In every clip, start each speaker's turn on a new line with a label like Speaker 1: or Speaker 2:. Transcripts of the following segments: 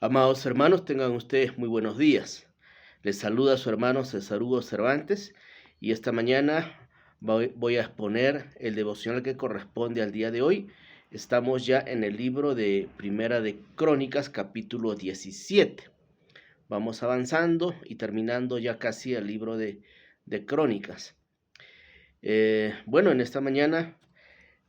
Speaker 1: Amados hermanos, tengan ustedes muy buenos días. Les saluda su hermano César Hugo Cervantes y esta mañana voy a exponer el devocional que corresponde al día de hoy. Estamos ya en el libro de Primera de Crónicas, capítulo 17. Vamos avanzando y terminando ya casi el libro de Crónicas. En esta mañana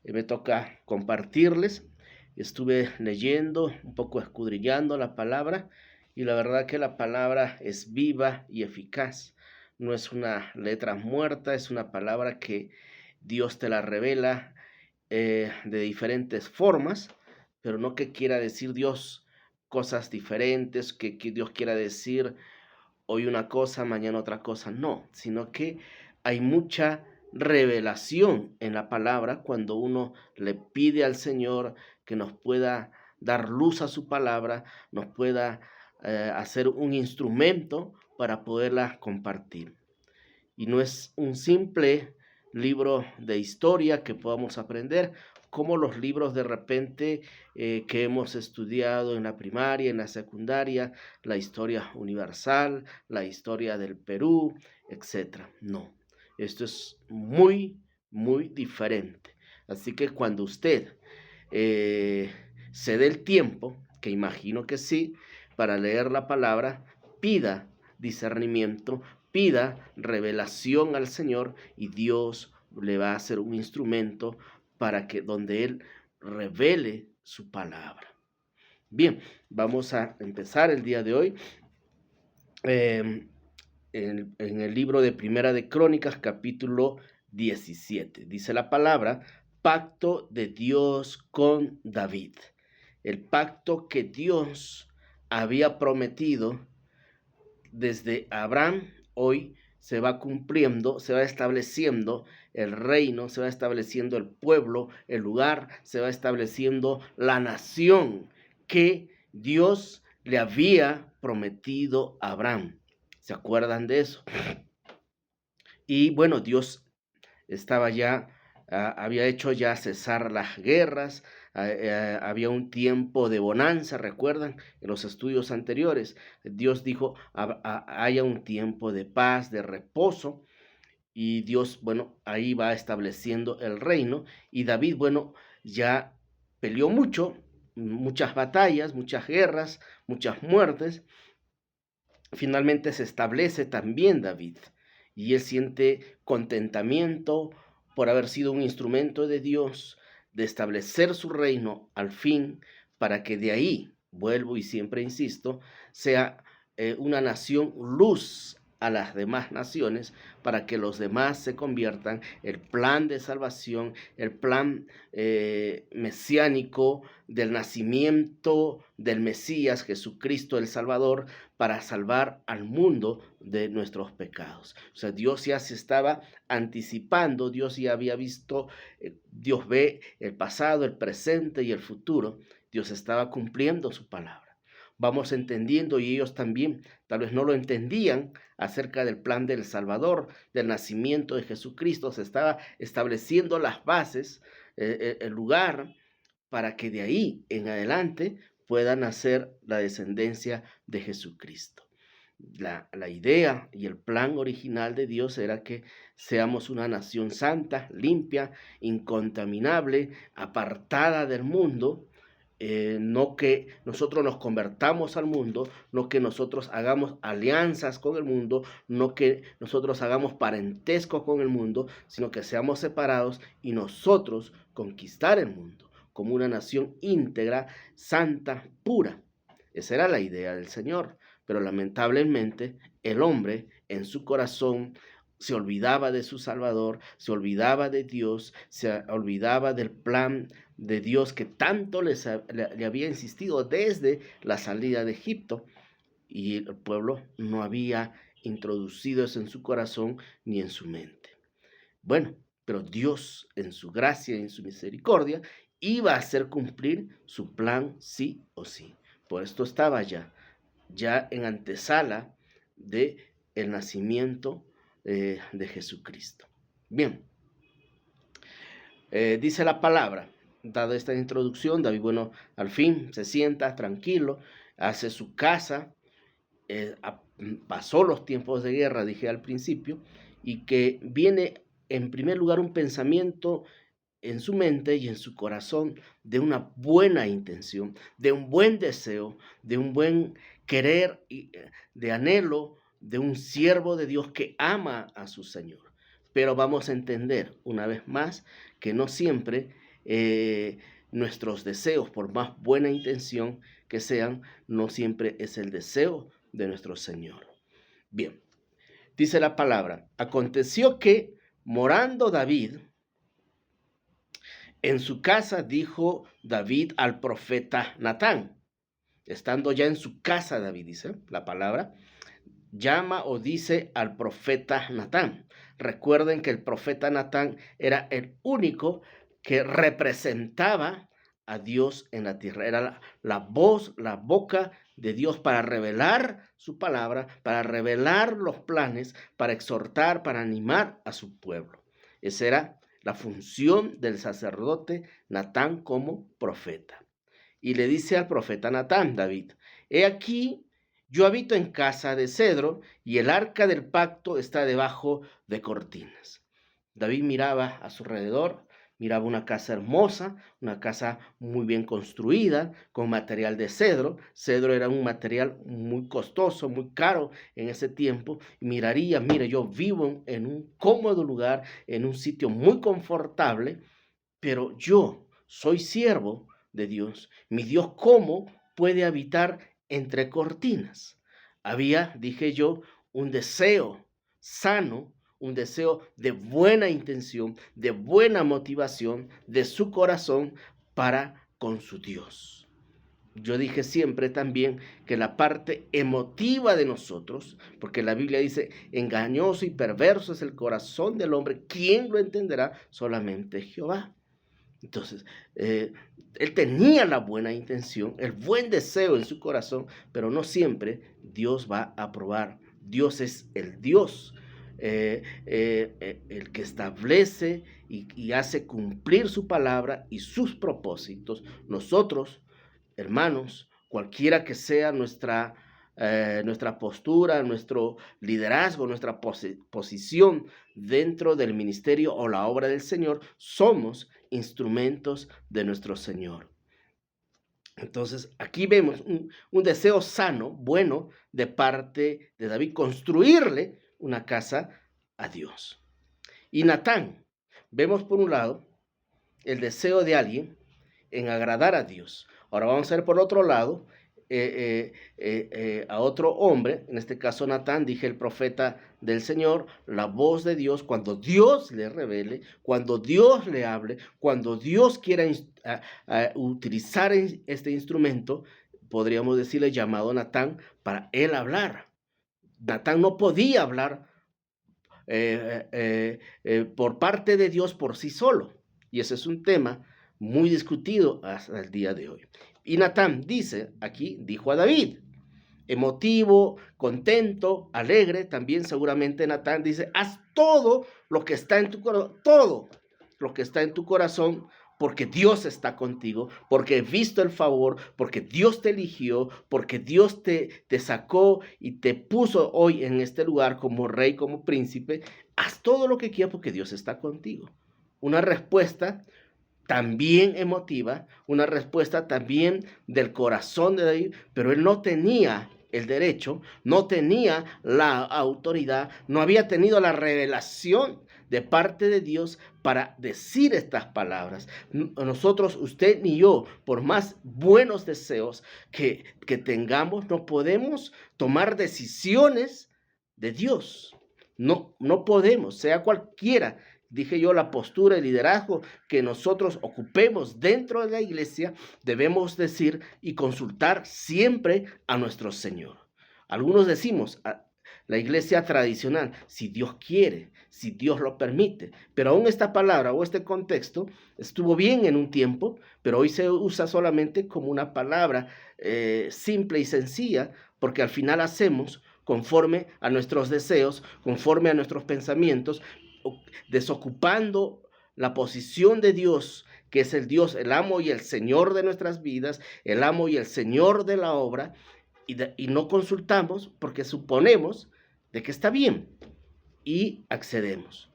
Speaker 1: me toca compartirles. Estuve leyendo, un poco escudriñando la palabra, y la verdad que la palabra es viva y eficaz. No es una letra muerta, es una palabra que Dios te la revela de diferentes formas, pero no que quiera decir Dios cosas diferentes, que Dios quiera decir hoy una cosa, mañana otra cosa, no, sino que hay mucha revelación en la palabra cuando uno le pide al Señor que nos pueda dar luz a su palabra, nos pueda hacer un instrumento para poderla compartir. Y no es un simple libro de historia que podamos aprender, como los libros de repente que hemos estudiado en la primaria, en la secundaria, la historia universal, la historia del Perú, etc. No, esto es muy, muy diferente. Así que cuando usted se dé el tiempo, que imagino que sí, para leer la palabra, pida discernimiento, pida revelación al Señor y Dios le va a hacer un instrumento para que donde Él revele su palabra. Bien, vamos a empezar el día de hoy en el libro de Primera de Crónicas, capítulo 17. Dice la palabra, pacto de Dios con David. El pacto que Dios había prometido desde Abraham, hoy se va cumpliendo, se va estableciendo el reino, se va estableciendo el pueblo, el lugar, se va estableciendo la nación que Dios le había prometido a Abraham. ¿Se acuerdan de eso? Y bueno, Dios estaba ya, había hecho ya cesar las guerras, había un tiempo de bonanza, recuerdan, en los estudios anteriores, Dios dijo, haya un tiempo de paz, de reposo, y Dios, bueno, ahí va estableciendo el reino, y David, bueno, ya peleó mucho, muchas batallas, muchas guerras, muchas muertes. Finalmente se establece también David, y él siente contentamiento por haber sido un instrumento de Dios, de establecer su reino al fin, para que de ahí, vuelvo y siempre insisto, sea una nación luz a las demás naciones, para que los demás se conviertan, el plan de salvación, el plan mesiánico del nacimiento del Mesías, Jesucristo el Salvador, para salvar al mundo de nuestros pecados. O sea, Dios ya se estaba anticipando, Dios ya había visto, Dios ve el pasado, el presente y el futuro. Dios estaba cumpliendo su palabra. Vamos entendiendo, y ellos también tal vez no lo entendían, acerca del plan del Salvador, del nacimiento de Jesucristo. Se estaba estableciendo las bases, el lugar, para que de ahí en adelante pueda nacer la descendencia de Jesucristo. La idea y el plan original de Dios era que seamos una nación santa, limpia, incontaminable, apartada del mundo. No que nosotros nos convertamos al mundo, no que nosotros hagamos alianzas con el mundo, no que nosotros hagamos parentesco con el mundo, sino que seamos separados y nosotros conquistar el mundo como una nación íntegra, santa, pura. Esa era la idea del Señor, pero lamentablemente el hombre en su corazón se olvidaba de su Salvador, se olvidaba de Dios, se olvidaba del plan de Dios que tanto le había insistido desde la salida de Egipto, y el pueblo no había introducido eso en su corazón ni en su mente. Bueno, pero Dios en su gracia y en su misericordia iba a hacer cumplir su plan sí o sí. Por esto estaba ya en antesala de el nacimiento de Jesucristo. Bien, dice la palabra, dada esta introducción, David, bueno, al fin se sienta tranquilo, hace su casa, pasó los tiempos de guerra, dije al principio, y que viene en primer lugar un pensamiento en su mente y en su corazón de una buena intención, de un buen deseo, de un buen querer, de anhelo de un siervo de Dios que ama a su Señor. Pero vamos a entender una vez más que no siempre nuestros deseos, por más buena intención que sean, no siempre es el deseo de nuestro Señor. Bien, dice la palabra, aconteció que morando David en su casa, dijo David al profeta Natán, estando ya en su casa David, dice la palabra, llama o dice al profeta Natán. Recuerden que el profeta Natán era el único que representaba a Dios en la tierra. Era la voz, la boca de Dios para revelar su palabra, para revelar los planes, para exhortar, para animar a su pueblo. Esa era la función del sacerdote Natán como profeta. Y le dice al profeta Natán, David, he aquí, yo habito en casa de cedro y el arca del pacto está debajo de cortinas. David miraba a su alrededor, miraba una casa hermosa, una casa muy bien construida, con material de cedro. Cedro era un material muy costoso, muy caro en ese tiempo. Miraría, mire, yo vivo en un cómodo lugar, en un sitio muy confortable, pero yo soy siervo de Dios. Mi Dios, ¿cómo puede habitar entre cortinas? Había, dije yo, un deseo sano, un deseo de buena intención, de buena motivación de su corazón para con su Dios. Yo dije siempre también que la parte emotiva de nosotros, porque la Biblia dice, engañoso y perverso es el corazón del hombre, ¿quién lo entenderá? Solamente Jehová. Entonces, él tenía la buena intención, el buen deseo en su corazón, pero no siempre Dios va a aprobar. Dios es el Dios, el que establece y hace cumplir su palabra y sus propósitos. Nosotros, hermanos, cualquiera que sea nuestra postura, nuestro liderazgo, nuestra posición dentro del ministerio o la obra del Señor, somos instrumentos de nuestro Señor. Entonces, aquí vemos un deseo sano, bueno, de parte de David, construirle una casa a Dios. Y Natán, vemos por un lado el deseo de alguien en agradar a Dios. Ahora vamos a ver por otro lado a otro hombre, en este caso Natán, dije el profeta del Señor, la voz de Dios, cuando Dios le revele, cuando Dios le hable, cuando Dios quiera utilizar este instrumento, podríamos decirle llamado Natán, para él hablar. Natán no podía hablar por parte de Dios por sí solo, y ese es un tema muy discutido hasta el día de hoy. Y Natán dice, aquí dijo a David, emotivo, contento, alegre, también seguramente Natán dice, haz todo lo que está en tu corazón, todo lo que está en tu corazón, porque Dios está contigo, porque he visto el favor, porque Dios te eligió, porque Dios te sacó y te puso hoy en este lugar como rey, como príncipe. Haz todo lo que quieras porque Dios está contigo. Una respuesta también emotiva, una respuesta también del corazón de David, pero él no tenía el derecho, no tenía la autoridad, no había tenido la revelación de parte de Dios para decir estas palabras. Nosotros, usted ni yo, por más buenos deseos que tengamos, no podemos tomar decisiones de Dios. No podemos, sea cualquiera, dije yo, la postura, el liderazgo que nosotros ocupemos dentro de la iglesia, debemos decir y consultar siempre a nuestro Señor. Algunos decimos, la iglesia tradicional, si Dios quiere, si Dios lo permite, pero aún esta palabra o este contexto estuvo bien en un tiempo, pero hoy se usa solamente como una palabra simple y sencilla, porque al final hacemos conforme a nuestros deseos, conforme a nuestros pensamientos, desocupando la posición de Dios que es el Dios, el amo y el Señor de nuestras vidas, el amo y el Señor de la obra, y no consultamos porque suponemos de que está bien y accedemos.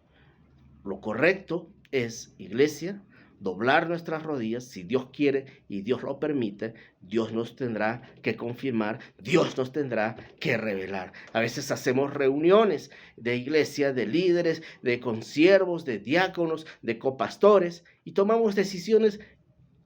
Speaker 1: Lo correcto es, iglesia, doblar nuestras rodillas. Si Dios quiere y Dios lo permite, Dios nos tendrá que confirmar, Dios nos tendrá que revelar. A veces hacemos reuniones de iglesia, de líderes, de consiervos, de diáconos, de copastores, y tomamos decisiones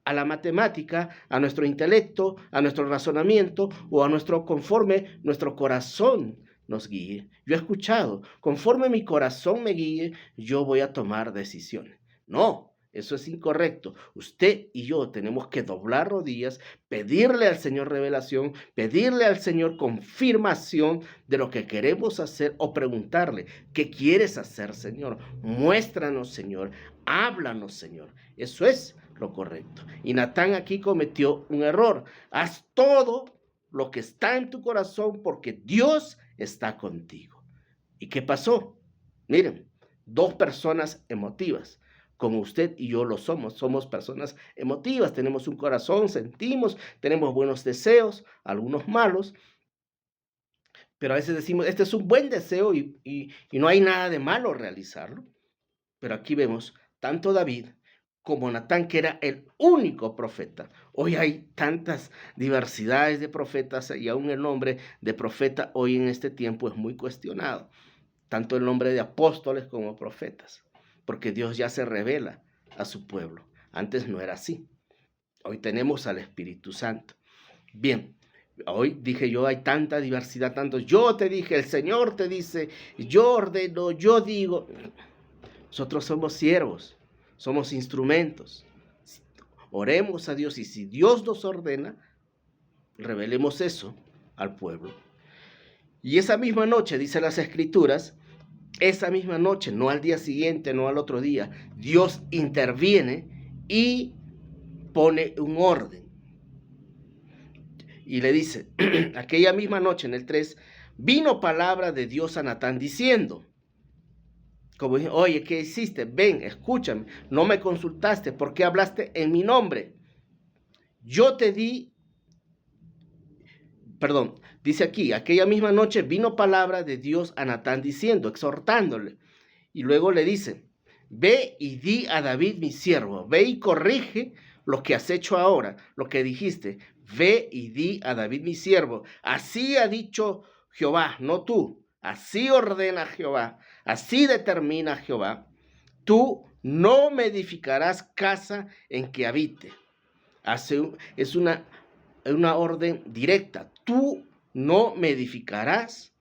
Speaker 1: a la matemática, a nuestro intelecto, a nuestro razonamiento o a nuestro conforme nuestro corazón nos guíe. Yo he escuchado, conforme mi corazón me guíe, yo voy a tomar decisiones. No, eso es incorrecto. Usted y yo tenemos que doblar rodillas, pedirle al Señor revelación, pedirle al Señor confirmación de lo que queremos hacer o preguntarle, ¿qué quieres hacer, Señor? Muéstranos, Señor. Háblanos, Señor. Eso es lo correcto. Y Natán aquí cometió un error. Haz todo lo que está en tu corazón porque Dios está contigo. ¿Y qué pasó? Miren, dos personas emotivas, como usted y yo lo somos personas emotivas, tenemos un corazón, sentimos, tenemos buenos deseos, algunos malos, pero a veces decimos, este es un buen deseo y no hay nada de malo realizarlo. Pero aquí vemos tanto David como Natán, que era el único profeta. Hoy hay tantas diversidades de profetas y aún el nombre de profeta hoy en este tiempo es muy cuestionado. Tanto el nombre de apóstoles como profetas, porque Dios ya se revela a su pueblo. Antes no era así. Hoy tenemos al Espíritu Santo. Bien, hoy dije yo, hay tanta diversidad, tanto yo te dije, el Señor te dice, yo ordeno, yo digo. Nosotros somos siervos, somos instrumentos. Oremos a Dios y si Dios nos ordena, revelemos eso al pueblo. Y esa misma noche, dice las Escrituras, esa misma noche, no al día siguiente, no al otro día, Dios interviene y pone un orden. Y le dice, aquella misma noche en el 3, vino palabra de Dios a Natán diciendo, como dije, oye, ¿qué hiciste? Ven, escúchame, no me consultaste, ¿por qué hablaste en mi nombre? Yo te di, perdón, dice aquí, aquella misma noche vino palabra de Dios a Natán diciendo, exhortándole, y luego le dice, ve y di a David mi siervo, ve y corrige lo que has hecho ahora, lo que dijiste, ve y di a David mi siervo, así ha dicho Jehová, no tú, así ordena Jehová, así determina Jehová, tú no me edificarás casa en que habite. Es una orden directa, tú no me edificarás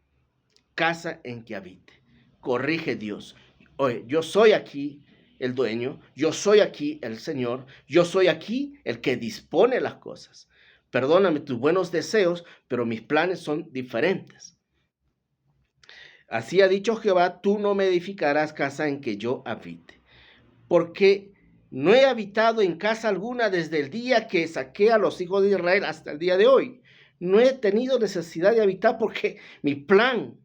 Speaker 1: casa en que habite. Corrige Dios. Oye, yo soy aquí el dueño, yo soy aquí el Señor, yo soy aquí el que dispone las cosas. Perdóname tus buenos deseos, pero mis planes son diferentes. Así ha dicho Jehová, tú no me edificarás casa en que yo habite, porque no he habitado en casa alguna desde el día que saqué a los hijos de Israel hasta el día de hoy. No he tenido necesidad de habitar porque mi plan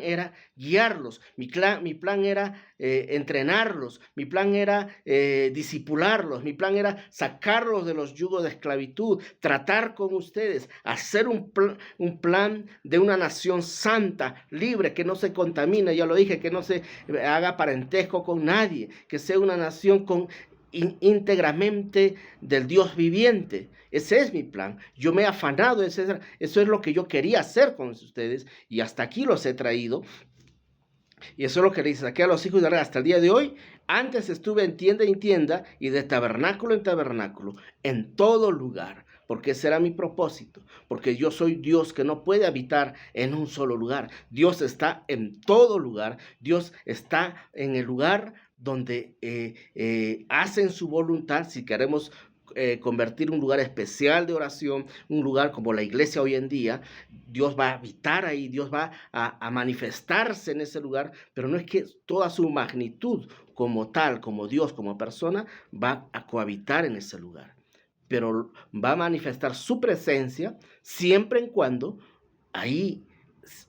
Speaker 1: era guiarlos, mi plan era entrenarlos, mi plan era disipularlos, mi plan era sacarlos de los yugos de esclavitud, tratar con ustedes, hacer un plan de una nación santa, libre, que no se contamine, ya lo dije, que no se haga parentesco con nadie, que sea una nación íntegramente del Dios viviente. Ese es mi plan. Yo me he afanado, eso es lo que yo quería hacer con ustedes y hasta aquí los he traído. Y eso es lo que le saqué a los hijos de Israel hasta el día de hoy. Antes estuve en tienda en tienda y de tabernáculo en tabernáculo, en todo lugar, porque ese era mi propósito, porque yo soy Dios que no puede habitar en un solo lugar. Dios está en todo lugar. Dios está en el lugar donde hacen su voluntad. Si queremos convertir un lugar especial de oración, un lugar como la iglesia hoy en día, Dios va a habitar ahí, Dios va a manifestarse en ese lugar, pero no es que toda su magnitud como tal, como Dios, como persona, va a cohabitar en ese lugar, pero va a manifestar su presencia siempre en cuando ahí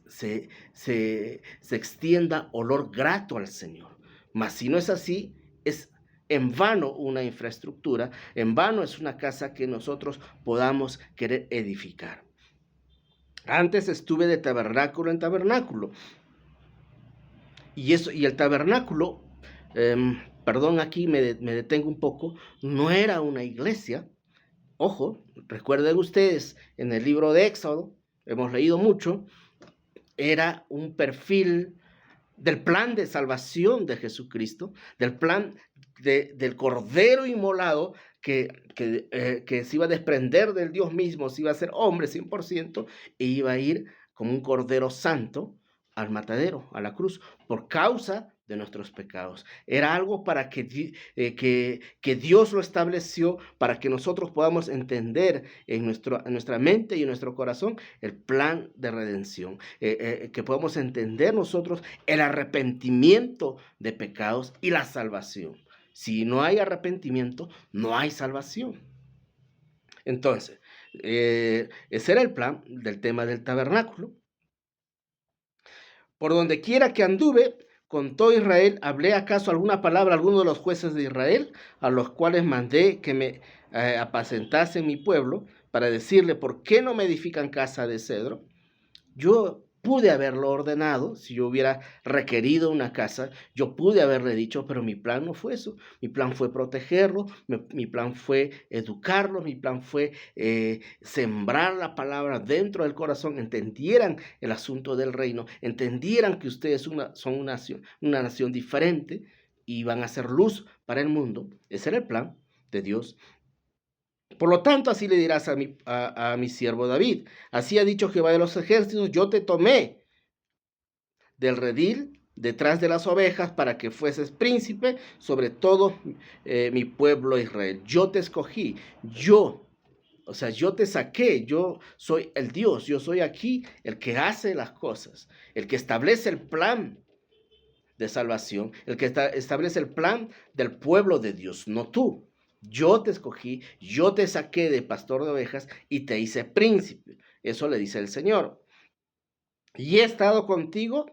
Speaker 1: se extienda olor grato al Señor. Mas si no es así, es en vano una infraestructura, en vano es una casa que nosotros podamos querer edificar. Antes estuve de tabernáculo en tabernáculo. Y el tabernáculo, perdón, aquí me detengo un poco, no era una iglesia. Ojo, recuerden ustedes, en el libro de Éxodo, hemos leído mucho, era un perfil del plan de salvación de Jesucristo, del plan del Cordero inmolado que se iba a desprender del Dios mismo, se iba a ser hombre 100% e iba a ir como un Cordero Santo al matadero, a la cruz, por causa de nuestros pecados. Era algo para que Dios lo estableció para que nosotros podamos entender en nuestra mente y en nuestro corazón el plan de redención, que podamos entender nosotros el arrepentimiento de pecados y la salvación. Si no hay arrepentimiento, no hay salvación. Entonces, ese era el plan del tema del tabernáculo. Por donde quiera que anduve, con todo Israel, ¿hablé acaso alguna palabra a alguno de los jueces de Israel, a los cuales mandé que me apacentase mi pueblo, para decirle, ¿por qué no me edifican casa de cedro? Yo pude haberlo ordenado, si yo hubiera requerido una casa, yo pude haberle dicho, pero mi plan no fue eso. Mi plan fue protegerlo, mi plan fue educarlo, mi plan fue sembrar la palabra dentro del corazón, entendieran el asunto del reino, entendieran que ustedes son una nación diferente y van a ser luz para el mundo. Ese era el plan de Dios. Por lo tanto, así le dirás a mi siervo David. Así ha dicho Jehová de los ejércitos, yo te tomé del redil detrás de las ovejas para que fueses príncipe sobre todo mi pueblo Israel. Yo te escogí, yo te saqué, yo soy el Dios, yo soy aquí el que hace las cosas, el que establece el plan de salvación, el que establece el plan del pueblo de Dios, no tú. Yo te escogí, yo te saqué de pastor de ovejas y te hice príncipe. Eso le dice el Señor. Y he estado contigo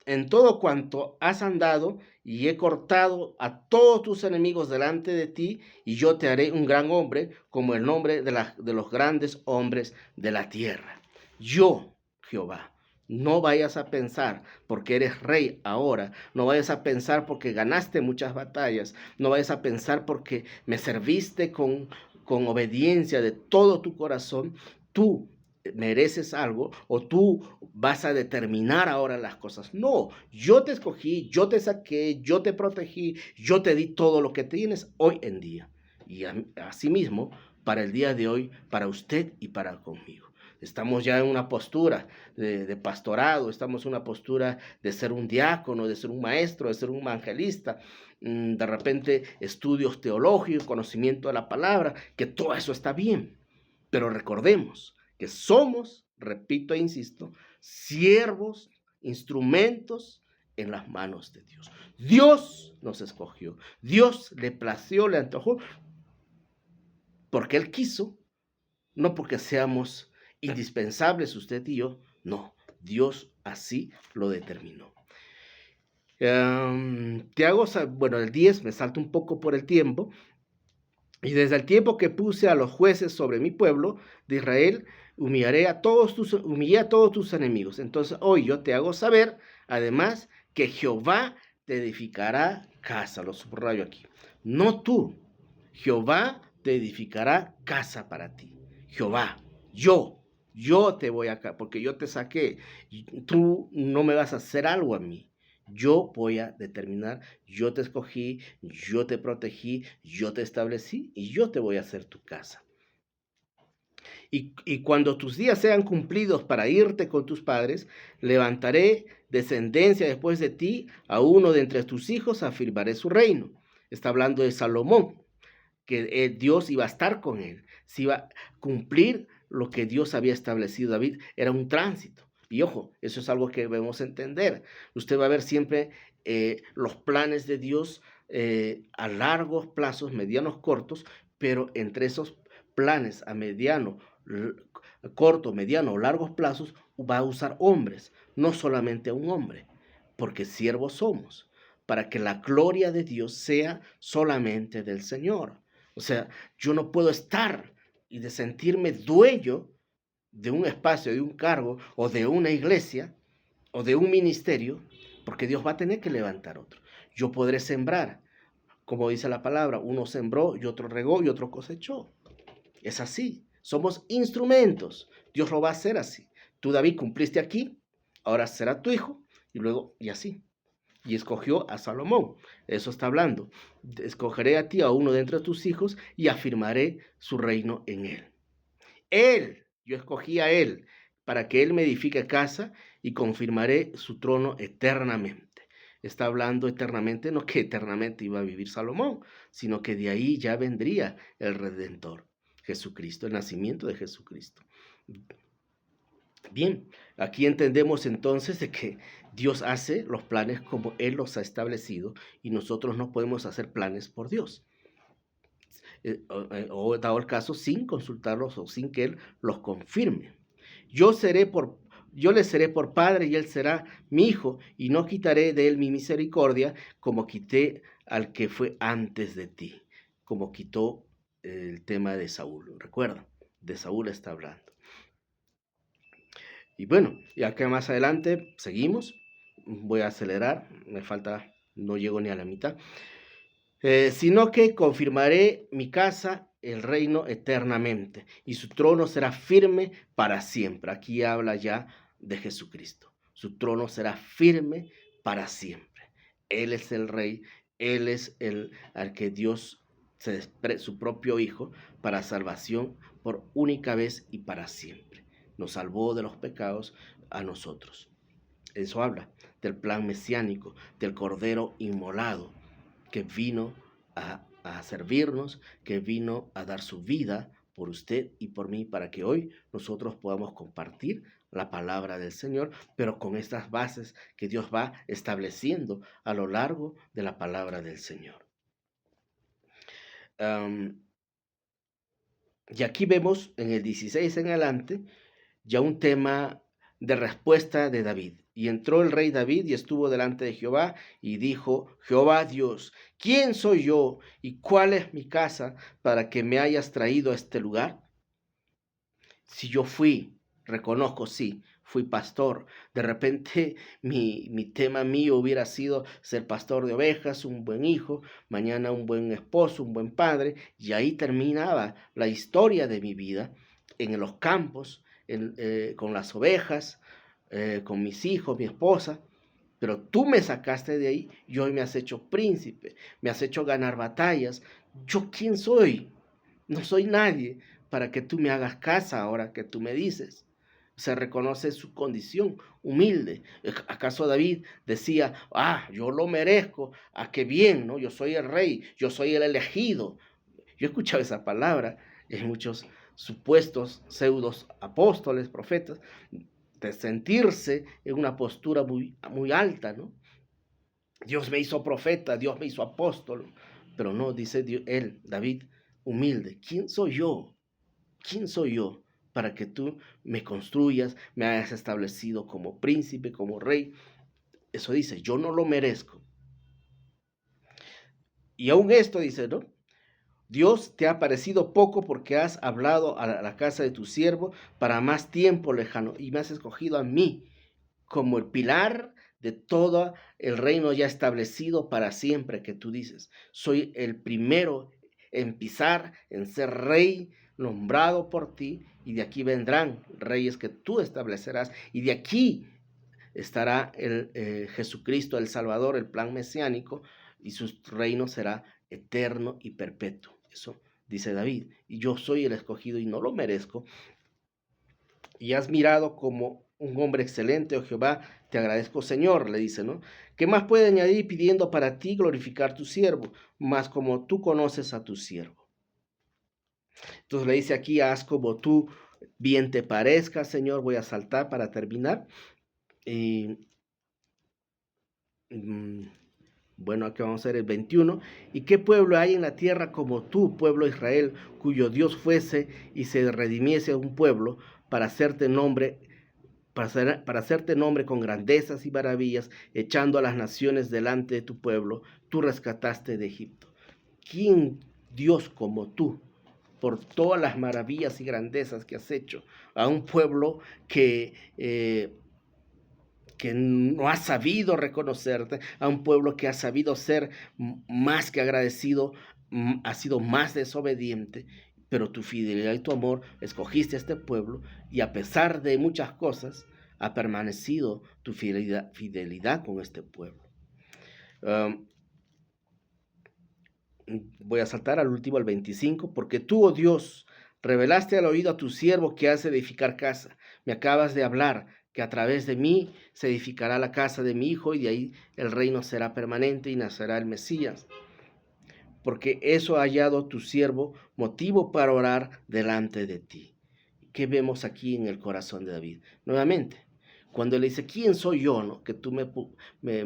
Speaker 1: en todo cuanto has andado y he cortado a todos tus enemigos delante de ti y yo te haré un gran hombre como el nombre de los grandes hombres de la tierra. Yo, Jehová. No vayas a pensar porque eres rey ahora, no vayas a pensar porque ganaste muchas batallas, no vayas a pensar porque me serviste con obediencia de todo tu corazón, tú mereces algo o tú vas a determinar ahora las cosas. No, yo te escogí, yo te saqué, yo te protegí, yo te di todo lo que tienes hoy en día. Y asimismo, para el día de hoy, para usted y para conmigo. Estamos ya en una postura de pastorado, estamos en una postura de ser un diácono, de ser un maestro, de ser un evangelista, de repente estudios teológicos, conocimiento de la palabra, que todo eso está bien. Pero recordemos que somos, repito e insisto, siervos, instrumentos en las manos de Dios. Dios nos escogió, Dios le plació, le antojó, porque Él quiso, no porque seamos indispensables usted y yo, no, Dios así lo determinó. Te hago, bueno, el 10 me salto un poco por el tiempo, y desde el tiempo que puse a los jueces sobre mi pueblo de Israel, humillé a todos tus enemigos. Entonces hoy yo te hago saber, además, que Jehová te edificará casa. Lo subrayo aquí. No tú. Jehová te edificará casa para ti. Jehová, yo te voy acá, porque yo te saqué. Tú no me vas a hacer algo a mí. Yo voy a determinar, yo te escogí, yo te protegí, yo te establecí y yo te voy a hacer tu casa. Y cuando tus días sean cumplidos para irte con tus padres, levantaré descendencia después de ti, a uno de entre tus hijos afirmaré su reino. Está hablando de Salomón, que Dios iba a estar con él, se iba a cumplir lo que Dios había establecido. David era un tránsito. Y ojo, eso es algo que debemos entender. Usted va a ver siempre los planes de Dios a largos plazos, medianos, cortos, pero entre esos planes a mediano, corto, mediano o largos plazos va a usar hombres, no solamente a un hombre, porque siervos somos. para que la gloria de Dios sea solamente del Señor. O sea, yo no puedo estar y de sentirme dueño de un espacio, de un cargo, o de una iglesia, o de un ministerio, porque Dios va a tener que levantar otro. Yo podré sembrar, como dice la palabra, uno sembró y otro regó y otro cosechó. Es así, somos instrumentos. Dios lo va a hacer así. Tú, David, cumpliste aquí, ahora será tu hijo, y luego, y así. Y escogió a Salomón. Eso está hablando. Escogeré a ti, a uno de entre tus hijos, y afirmaré su reino en él. Yo escogí a él para que él me edifique casa y confirmaré su trono eternamente. Está hablando eternamente, no que eternamente iba a vivir Salomón, sino que de ahí ya vendría el Redentor, Jesucristo, el nacimiento de Jesucristo. Bien, aquí entendemos entonces de que Dios hace los planes como Él los ha establecido y nosotros no podemos hacer planes por Dios. O dado el caso, sin consultarlos o sin que Él los confirme. Yo le seré por padre y Él será mi hijo, y no quitaré de Él mi misericordia, como quité al que fue antes de ti, como quitó el tema de Saúl. Recuerda, de Saúl está hablando. Y bueno, y acá más adelante seguimos. Voy a acelerar, me falta, no llego ni a la mitad. Sino que confirmaré mi casa, el reino eternamente, y su trono será firme para siempre. Aquí habla ya de Jesucristo. Su trono será firme para siempre. Él es el rey, Él es al que Dios su propio Hijo para salvación por única vez y para siempre. Nos salvó de los pecados a nosotros. Eso habla del plan mesiánico, del Cordero inmolado, que vino a servirnos, que vino a dar su vida por usted y por mí, para que hoy nosotros podamos compartir la palabra del Señor, pero con estas bases que Dios va estableciendo a lo largo de la palabra del Señor. Y aquí vemos en el 16 en adelante ya un tema de respuesta de David. Y entró el rey David y estuvo delante de Jehová y dijo: Jehová Dios, ¿quién soy yo y cuál es mi casa para que me hayas traído a este lugar? Si yo reconozco, sí, fui pastor. De repente mi tema mío hubiera sido ser pastor de ovejas, un buen hijo, mañana un buen esposo, un buen padre, y ahí terminaba la historia de mi vida en los campos, con las ovejas, con mis hijos, mi esposa. Pero tú me sacaste de ahí y hoy me has hecho príncipe, me has hecho ganar batallas. ¿Yo quién soy? No soy nadie para que tú me hagas casa ahora que tú me dices. Se reconoce su condición humilde. ¿Acaso David decía: yo lo merezco, qué bien, ¿no? Yo soy el rey, yo soy el elegido? Yo he escuchado esa palabra en muchos supuestos pseudos apóstoles, profetas, de sentirse en una postura muy, muy alta, ¿no? Dios me hizo profeta, Dios me hizo apóstol, pero no, dice David, humilde. ¿Quién soy yo? ¿Quién soy yo para que tú me construyas, me hayas establecido como príncipe, como rey? Eso dice, yo no lo merezco. Y aún esto dice, ¿no? Dios te ha parecido poco porque has hablado a la casa de tu siervo para más tiempo lejano y me has escogido a mí como el pilar de todo el reino ya establecido para siempre, que tú dices, soy el primero en pisar, en ser rey, nombrado por ti, y de aquí vendrán reyes que tú establecerás, y de aquí estará Jesucristo, el Salvador, el plan mesiánico, y su reino será eterno y perpetuo. Eso dice David, y yo soy el escogido y no lo merezco, y has mirado como un hombre excelente, oh Jehová, te agradezco, Señor, le dice, ¿no? ¿Qué más puede añadir pidiendo para ti glorificar tu siervo? Más como tú conoces a tu siervo. Entonces le dice aquí, haz como tú bien te parezca, Señor. Voy a saltar para terminar. Bueno, aquí vamos a ver el 21. ¿Y qué pueblo hay en la tierra como tú, pueblo Israel, cuyo Dios fuese y se redimiese a un pueblo para hacerte nombre, para hacerte nombre con grandezas y maravillas, echando a las naciones delante de tu pueblo, tú rescataste de Egipto. ¿Quién Dios como tú? Por todas las maravillas y grandezas que has hecho a un pueblo que no ha sabido reconocerte, a un pueblo que ha sabido ser más que agradecido, ha sido más desobediente, pero tu fidelidad y tu amor escogiste a este pueblo y a pesar de muchas cosas, ha permanecido tu fidelidad con este pueblo. Voy a saltar al último, al 25, porque tú, oh Dios, revelaste al oído a tu siervo que hace edificar casa. Me acabas de hablar que a través de mí se edificará la casa de mi hijo y de ahí el reino será permanente y nacerá el Mesías. Porque eso ha hallado tu siervo motivo para orar delante de ti. ¿Qué vemos aquí en el corazón de David? Nuevamente, cuando le dice, ¿quién soy yo, no? Que tú me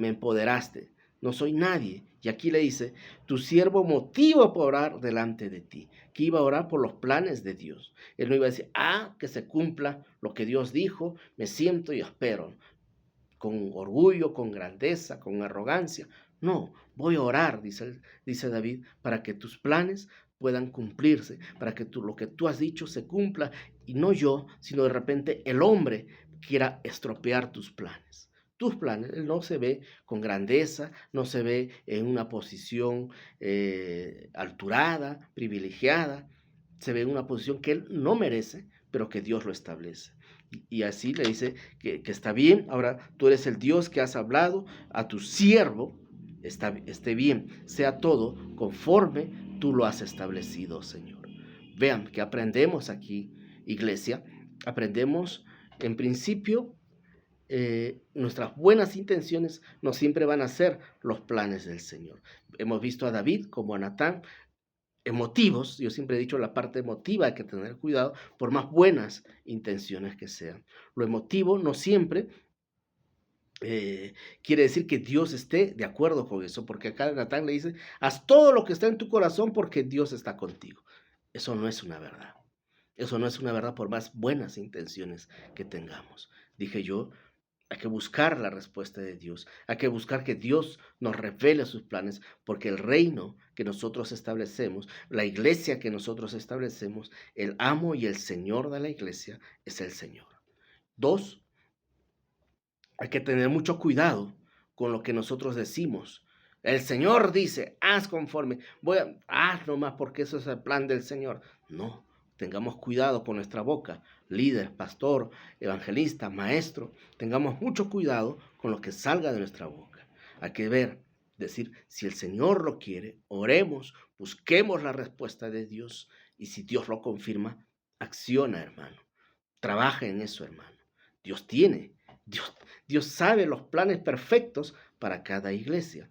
Speaker 1: empoderaste? No soy nadie. Y aquí le dice, tu siervo motivo para orar delante de ti. Que iba a orar por los planes de Dios. Él no iba a decir, que se cumpla lo que Dios dijo, me siento y espero. Con orgullo, con grandeza, con arrogancia. No, voy a orar, dice David, para que tus planes puedan cumplirse, para que lo que tú has dicho se cumpla, y no yo, sino de repente el hombre quiera estropear tus planes. Tus planes, él no se ve con grandeza, no se ve en una posición alturada, privilegiada, se ve en una posición que él no merece, pero que Dios lo establece. Y así le dice que está bien, ahora tú eres el Dios que has hablado a tu siervo, esté bien, sea todo conforme tú lo has establecido, Señor. Vean que aprendemos aquí, iglesia, aprendemos en principio, nuestras buenas intenciones no siempre van a ser los planes del Señor. Hemos visto a David como a Natán, emotivos, yo siempre he dicho la parte emotiva hay que tener cuidado por más buenas intenciones que sean. Lo emotivo no siempre quiere decir que Dios esté de acuerdo con eso, porque acá Natán le dice, haz todo lo que está en tu corazón porque Dios está contigo. Eso no es una verdad. Eso no es una verdad por más buenas intenciones que tengamos. Dije yo, hay que buscar la respuesta de Dios. Hay que buscar que Dios nos revele sus planes, porque el reino que nosotros establecemos, la iglesia que nosotros establecemos, el amo y el Señor de la iglesia es el Señor. 2, hay que tener mucho cuidado con lo que nosotros decimos. El Señor dice, haz conforme, haz nomás porque eso es el plan del Señor. No, tengamos cuidado con nuestra boca, líder, pastor, evangelista, maestro, tengamos mucho cuidado con lo que salga de nuestra boca. Hay que decir, si el Señor lo quiere, oremos, busquemos la respuesta de Dios y si Dios lo confirma, acciona, hermano. Trabaja en eso, hermano. Dios sabe los planes perfectos para cada iglesia.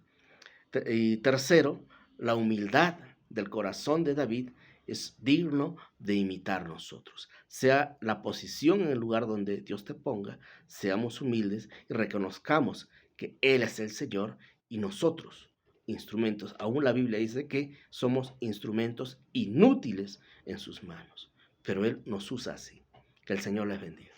Speaker 1: Y tercero, la humildad del corazón de David es digno de imitar nosotros. Sea la posición en el lugar donde Dios te ponga, seamos humildes y reconozcamos que Él es el Señor y nosotros, instrumentos. Aún la Biblia dice que somos instrumentos inútiles en sus manos, pero Él nos usa así. Que el Señor les bendiga.